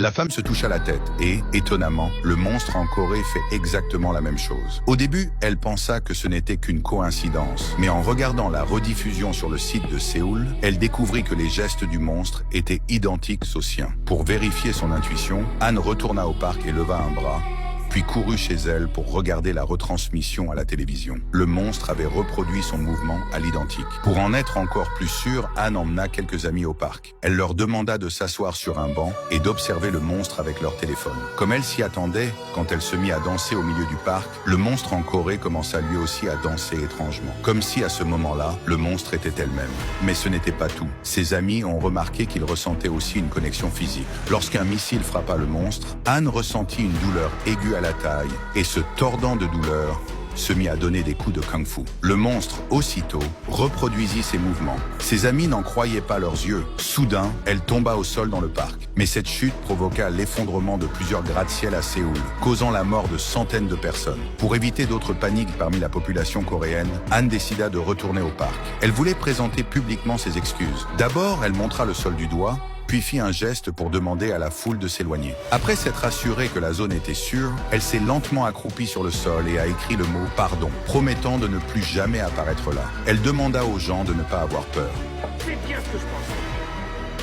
La femme se touche à la tête et, étonnamment, le monstre en Corée fait exactement la même chose. Au début, elle pensa que ce n'était qu'une coïncidence, mais en regardant la rediffusion sur le site de Séoul, elle découvrit que les gestes du monstre étaient identiques aux siens. Pour vérifier son intuition, Anne retourna au parc et leva un bras, puis courut chez elle pour regarder la retransmission à la télévision. Le monstre avait reproduit son mouvement à l'identique. Pour en être encore plus sûre, Anne emmena quelques amis au parc. Elle leur demanda de s'asseoir sur un banc et d'observer le monstre avec leur téléphone. Comme elle s'y attendait, quand elle se mit à danser au milieu du parc, le monstre en Corée commença lui aussi à danser étrangement. Comme si à ce moment-là, le monstre était elle-même. Mais ce n'était pas tout. Ses amis ont remarqué qu'il ressentait aussi une connexion physique. Lorsqu'un missile frappa le monstre, Anne ressentit une douleur aiguë à la taille et, se tordant de douleur, se mit à donner des coups de kung-fu. Le monstre, aussitôt, reproduisit ses mouvements. Ses amis n'en croyaient pas leurs yeux. Soudain, elle tomba au sol dans le parc. Mais cette chute provoqua l'effondrement de plusieurs gratte-ciel à Séoul, causant la mort de centaines de personnes. Pour éviter d'autres paniques parmi la population coréenne, Anne décida de retourner au parc. Elle voulait présenter publiquement ses excuses. D'abord, elle montra le sol du doigt, puis fit un geste pour demander à la foule de s'éloigner. Après s'être assurée que la zone était sûre, elle s'est lentement accroupie sur le sol et a écrit le mot « pardon », promettant de ne plus jamais apparaître là. Elle demanda aux gens de ne pas avoir peur. C'est bien ce que je pensais.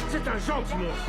C'est un gentil monstre.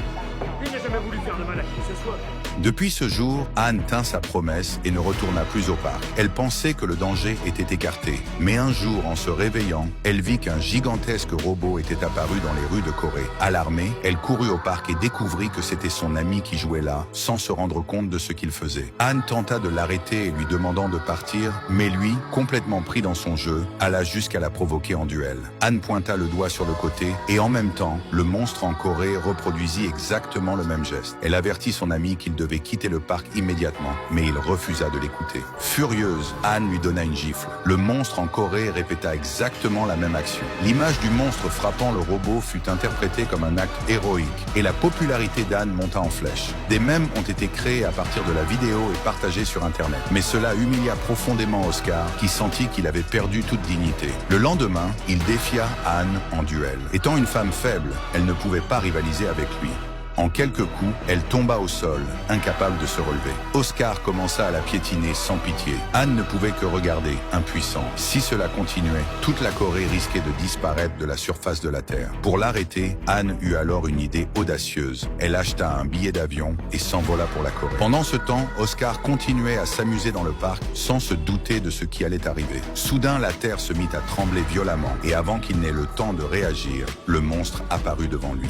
Il n'a jamais voulu faire de mal à qui que ce soit. Depuis ce jour, Anne tint sa promesse et ne retourna plus au parc. Elle pensait que le danger était écarté. Mais un jour, en se réveillant, elle vit qu'un gigantesque robot était apparu dans les rues de Corée. Alarmée, elle courut au parc et découvrit que c'était son ami qui jouait là, sans se rendre compte de ce qu'il faisait. Anne tenta de l'arrêter et lui demandant de partir, mais lui, complètement pris dans son jeu, alla jusqu'à la provoquer en duel. Anne pointa le doigt sur le côté et en même temps, le monstre en Corée reproduisit exactement le même geste. Elle avertit son ami qu'il devait quitter le parc immédiatement, mais il refusa de l'écouter. Furieuse, Anne lui donna une gifle. Le monstre en Corée répéta exactement la même action. L'image du monstre frappant le robot fut interprétée comme un acte héroïque, et la popularité d'Anne monta en flèche. Des mèmes ont été créés à partir de la vidéo et partagés sur Internet. Mais cela humilia profondément Oscar, qui sentit qu'il avait perdu toute dignité. Le lendemain, il défia Anne en duel. Étant une femme faible, elle ne pouvait pas rivaliser avec lui. En quelques coups, elle tomba au sol, incapable de se relever. Oscar commença à la piétiner sans pitié. Anne ne pouvait que regarder, impuissant. Si cela continuait, toute la Corée risquait de disparaître de la surface de la Terre. Pour l'arrêter, Anne eut alors une idée audacieuse. Elle acheta un billet d'avion et s'envola pour la Corée. Pendant ce temps, Oscar continuait à s'amuser dans le parc sans se douter de ce qui allait arriver. Soudain, la Terre se mit à trembler violemment et avant qu'il n'ait le temps de réagir, le monstre apparut devant lui.